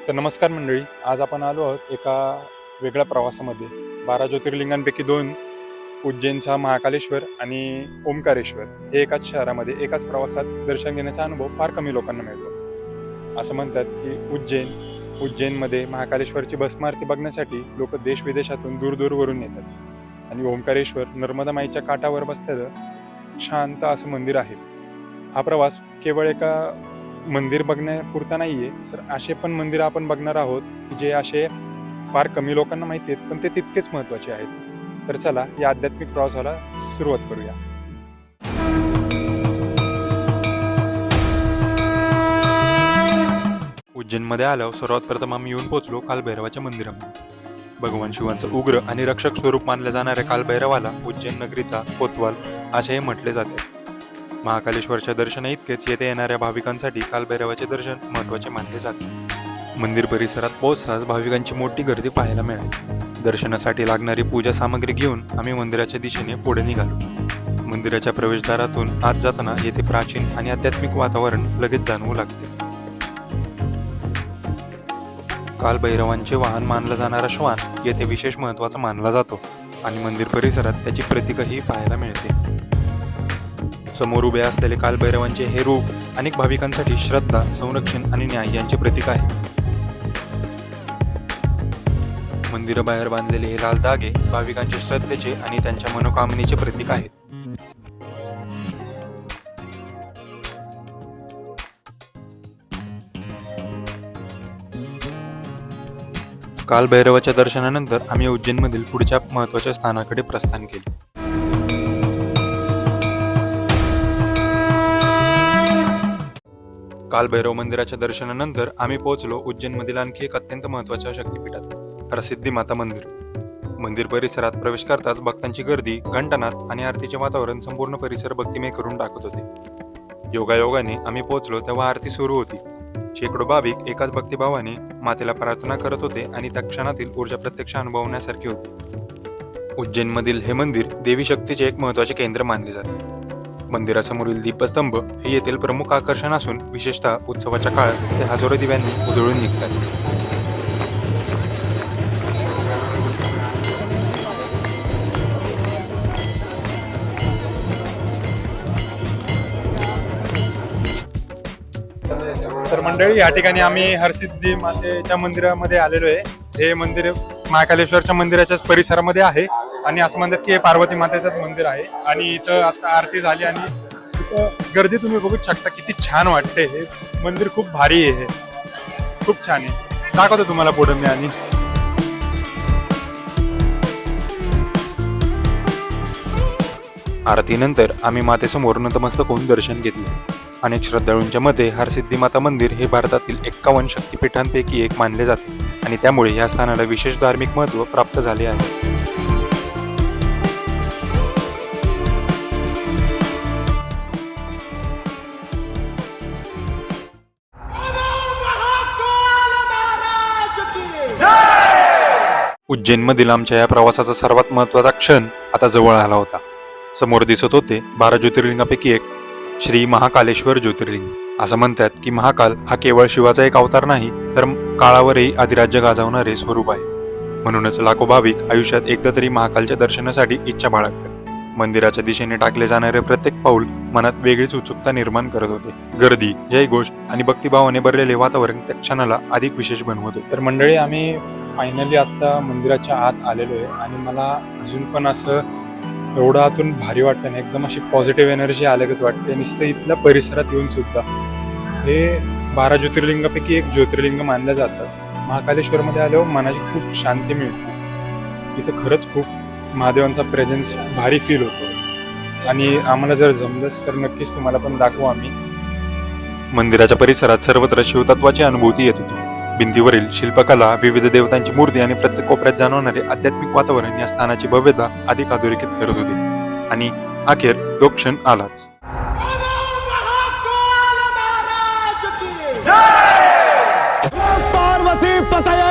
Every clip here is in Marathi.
तर नमस्कार मंडळी, आज आपण आलो आहोत एका वेगळ्या प्रवासामध्ये. 12 ज्योतिर्लिंगांपैकी 2 उज्जैनचा महाकालेश्वर आणि ओंकारेश्वर हे एकाच शहरामध्ये एकाच प्रवासात दर्शन घेण्याचा अनुभव फार कमी लोकांना मिळतो. असं म्हणतात की उज्जैनमध्ये महाकालेश्वरची भस्म आरती बघण्यासाठी लोक देशविदेशातून दूरवरून येतात. आणि ओंकारेश्वर नर्मदा माईच्या काठावर बसलेलं शांत असं मंदिर आहे. हा प्रवास केवळ एका मंदिर बघण्यापुरता नाहीये, तर असे पण मंदिर आपण बघणार आहोत की जे असे फार कमी लोकांना माहिती आहेत, पण ते तितकेच महत्त्वाचे आहेत. तर चला या आध्यात्मिक प्रवासाला सुरुवात करूया. उज्जैनमध्ये आल्यावर सर्वात प्रथम आम्ही येऊन पोहोचलो कालभैरवाच्या मंदिरामध्ये. भगवान शिवांचं उग्र आणि रक्षक स्वरूप मानल्या जाणाऱ्या कालभैरवाला उज्जैन नगरीचा कोतवाल असेही म्हटले जाते. महाकालेश्वरच्या दर्शना इतकेच येथे येणाऱ्या भाविकांसाठी कालभैरवाचे दर्शन महत्त्वाचे मानले जाते. मंदिर परिसरात पोहोचताच भाविकांची मोठी गर्दी पाहायला मिळाली. दर्शनासाठी लागणारी पूजा सामग्री घेऊन आम्ही मंदिराच्या दिशेने पुढे निघालो. मंदिराच्या प्रवेशद्वारातून आत जाताना येथे प्राचीन आणि आध्यात्मिक वातावरण लगेच जाणवू लागते. कालभैरवांचे वाहन मानला जाणारा श्वान येथे विशेष महत्त्वाचा मानला जातो आणि मंदिर परिसरात त्याची प्रतीकही पाहायला मिळते. समोर उभे असलेले कालभैरवांचे हे रूप अनेक भाविकांसाठी श्रद्धा, संरक्षण आणि न्याय यांचे प्रतीक आहे. मंदिराबाहेर बांधलेले हे लाल धागे भाविकांच्या श्रद्धेचे आणि त्यांच्या मनोकामनेचे प्रतीक आहेत. कालभैरवाच्या दर्शनानंतर आम्ही उज्जैनमधील पुढच्या महत्त्वाच्या स्थानाकडे प्रस्थान केले. कालभैरव मंदिराच्या दर्शनानंतर आम्ही पोहोचलो उज्जैनमधील आणखी एक अत्यंत महत्त्वाच्या शक्तिपीठात, हरसिद्धी माता मंदिर. मंदिर परिसरात प्रवेश करताच भक्तांची गर्दी, घंटानाद आणि आरतीचे वातावरण संपूर्ण परिसर भक्तिमय करून टाकत होते. योगायोगाने आम्ही पोहोचलो तेव्हा आरती सुरू होती. शेकडो भाविक एकाच भक्तिभावाने मातेला प्रार्थना करत होते आणि त्या क्षणातील ऊर्जा प्रत्यक्ष अनुभवण्यासारखी होती. उज्जैनमधील हे मंदिर देवी शक्तीचे एक महत्त्वाचे केंद्र मानले जाते. मंदिरासमोरील दीपस्तंभ हे येथील प्रमुख आकर्षण असून विशेषतः उत्सवाच्या काळात ते हजारो दिव्यांनी उजळून निघतात. तर मंडळी, या ठिकाणी आम्ही हरसिद्धी मातेच्या मंदिरामध्ये आलेलो आहे. हे मंदिर महाकालेश्वरच्या मंदिराच्याच परिसरामध्ये आहे आणि असं म्हणतात की हे पार्वती मातेचंच मंदिर आहे. आणि इथं आता आरती झाली आणि इथं गर्दी तुम्ही बघू शकता, किती छान वाटते. हे मंदिर खूप भारी आहे, हे खूप छान आहे. दाखवतो तुम्हाला पुढे मी. आणि आरतीनंतर आम्ही मातेसमोर नतमस्तक होऊन दर्शन घेतले. अनेक श्रद्धाळूंच्या मते हरसिद्धी माता मंदिर हे भारतातील 51 शक्तिपीठांपैकी एक मानले जाते आणि त्यामुळे या स्थानाला विशेष धार्मिक महत्त्व प्राप्त झाले आहे. उज्जैनमधील आमच्या या प्रवासाचा सर्वात महत्त्वाचा क्षण आता जवळ आला होता. समोर दिसत होते 12 ज्योतिर्लिंगापैकी एक श्री महाकालेश्वर ज्योतिर्लिंग. असं म्हणतात की महाकाल हा केवळ शिवाचा एक अवतार नाही, तर काळावरही अधिराज्य गाजवणारे स्वरूप आहे. म्हणूनच लाखो भाविक आयुष्यात एकदा तरी महाकालच्या दर्शनासाठी इच्छा बाळगतात. मंदिराच्या दिशेने टाकले जाणारे प्रत्येक पाऊल मनात वेगळीच उत्सुकता निर्माण करत होते. गर्दी, जयघोष आणि भक्तिभावाने भरलेले वातावरण त्या क्षणाला अधिक विशेष बनवत होते. तर मंडळी, आम्ही फायनली आता मंदिराच्या आत आलेलो आहे आणि मला अजून पण असं एवढं आतून भारी वाटतं ना, एकदम अशी पॉझिटिव्ह एनर्जी आल्यागत वाटते. नुसतं इथल्या परिसरात येऊन सुद्धा. हे 12 ज्योतिर्लिंगापैकी एक ज्योतिर्लिंग मानलं जातं. महाकालेश्वरमध्ये आल्यावर मनाची खूप शांती मिळते. इथं खरंच खूप महादेवांचा प्रेझेन्स भारी फील होतो आणि आम्हाला जर जमलंच तर नक्कीच तुम्हाला पण दाखवू आम्ही. मंदिराच्या परिसरात सर्वत्र शिवतत्वाची अनुभूती येत होती. भिंतीवरील शिल्पकला, विविध देवतांची मूर्ती आणि प्रत्येक कोपऱ्यात जाणवणारे आध्यात्मिक वातावरण या स्थानाची भव्यता अधिक अधोरेखित करत होते. आणि अखेर तो क्षण आलाच. पार्वती पतये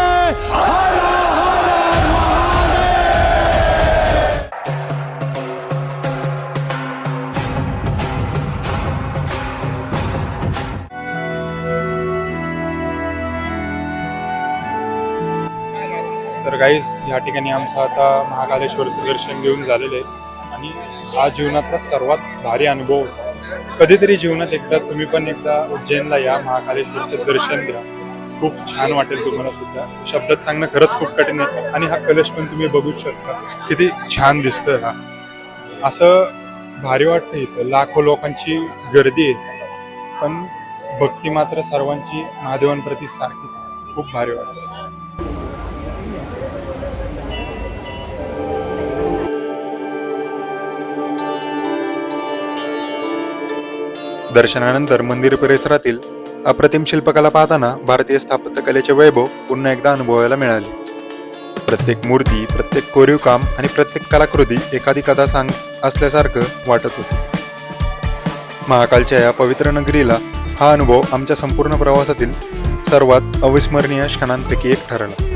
तर गाईज या ठिकाणी आमचं आता महाकालेश्वरचं दर्शन घेऊन झालेलं आहे आणि हा जीवनातला सर्वात भारी अनुभव होता. कधीतरी जीवनात एकदा तुम्ही पण एकदा उज्जैनला या, महाकालेश्वरचं दर्शन घ्या. खूप छान वाटेल तुम्हाला सुद्धा. शब्दात सांगणं खरंच खूप कठीण आहे. आणि हा कलश पण तुम्ही बघू शकता किती छान दिसतोय. हा असं भारी वाटतं. इथं लाखो लोकांची गर्दी आहे पण भक्ती मात्र सर्वांची महादेवांप्रती सारखीच आहे. खूप भारी वाटतं. दर्शनानंतर मंदिर परिसरातील अप्रतिम शिल्पकला पाहताना भारतीय स्थापत्यकलेचे वैभव पुन्हा एकदा अनुभवायला मिळाले. प्रत्येक मूर्ती, प्रत्येक कोरीव काम आणि प्रत्येक कलाकृती एखादी कथा सांग असल्यासारखं वाटत होती. महाकालच्या या पवित्र नगरीला हा अनुभव आमच्या संपूर्ण प्रवासातील सर्वात अविस्मरणीय क्षणांपैकी एक ठरला.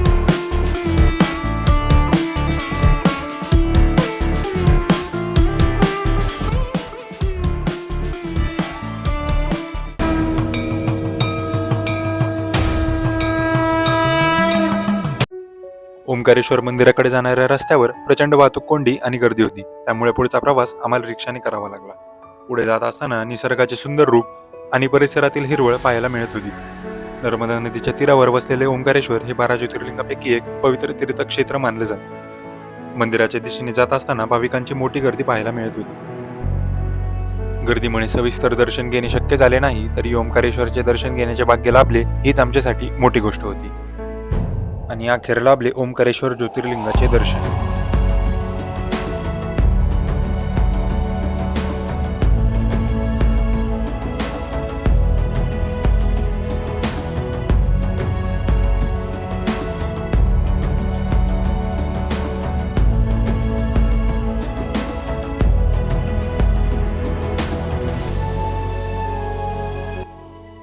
ओंकारेश्वर मंदिराकडे जाणाऱ्या रस्त्यावर प्रचंड वाहतूक कोंडी आणि गर्दी होती. त्यामुळे पुढचा प्रवास आम्हाला रिक्षाने करावा लागला. पुढे जात असताना निसर्गाचे सुंदर रूप आणि परिसरातील हिरवळ पाहायला मिळत होती. नर्मदा नदीच्या तीरावर वसलेले ओंकारेश्वर हे 12 ज्योतिर्लिंगापैकी एक पवित्र तीर्थक्षेत्र मानले जाते. मंदिराच्या दिशेने जात असताना भाविकांची मोठी गर्दी पाहायला मिळत होती. गर्दीमुळे सविस्तर दर्शन घेणे शक्य झाले नाही, तरी ओंकारेश्वरचे दर्शन घेण्याचे भाग्य लाभले हीच आमच्यासाठी मोठी गोष्ट होती. आणि अखेर लाभले ओंकारेश्वर ज्योतिर्लिंगाचे दर्शन.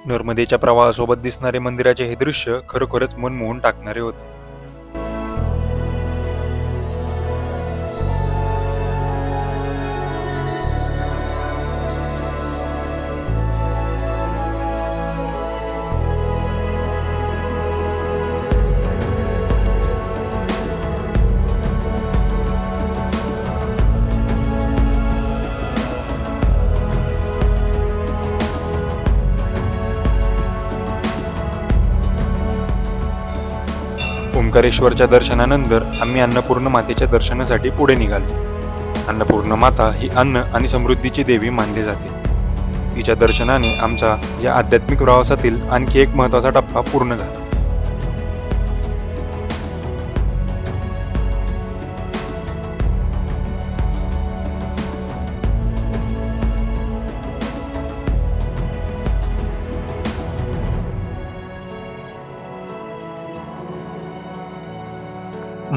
नर्मदेच्या प्रवाहासोबत दिसणारे मंदिराचे हे दृश्य खरोखरच मन मोहून टाकणारे होते. ओंकारेश्वरच्या दर्शनानंतर आम्ही अन्नपूर्ण मातेच्या दर्शनासाठी पुढे निघालो. अन्नपूर्ण माता ही अन्न आणि समृद्धीची देवी मानली जाते. तिच्या दर्शनाने आमचा या आध्यात्मिक प्रवासातील आणखी एक महत्त्वाचा टप्पा पूर्ण झाला.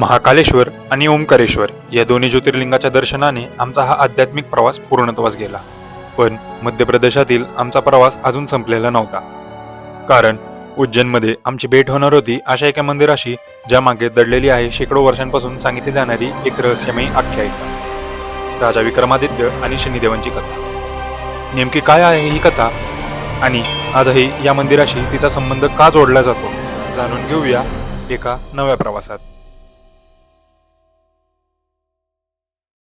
महाकालेश्वर आणि ओंकारेश्वर या दोन्ही ज्योतिर्लिंगाच्या दर्शनाने आमचा हा आध्यात्मिक प्रवास पूर्णत्वास गेला. पण मध्य प्रदेशातील आमचा प्रवास अजून संपलेला नव्हता. कारण उज्जैनमध्ये आमची भेट होणार होती अशा एका मंदिराशी, ज्या मागे दडलेली आहे शेकडो वर्षांपासून सांगितली जाणारी एक रहस्यमयी आख्यायिका, राजा विक्रमादित्य आणि शनिदेवांची कथा. नेमकी काय आहे ही कथा आणि आजही या मंदिराशी तिचा संबंध का जोडला जातो, जाणून घेऊया एका नव्या प्रवासात.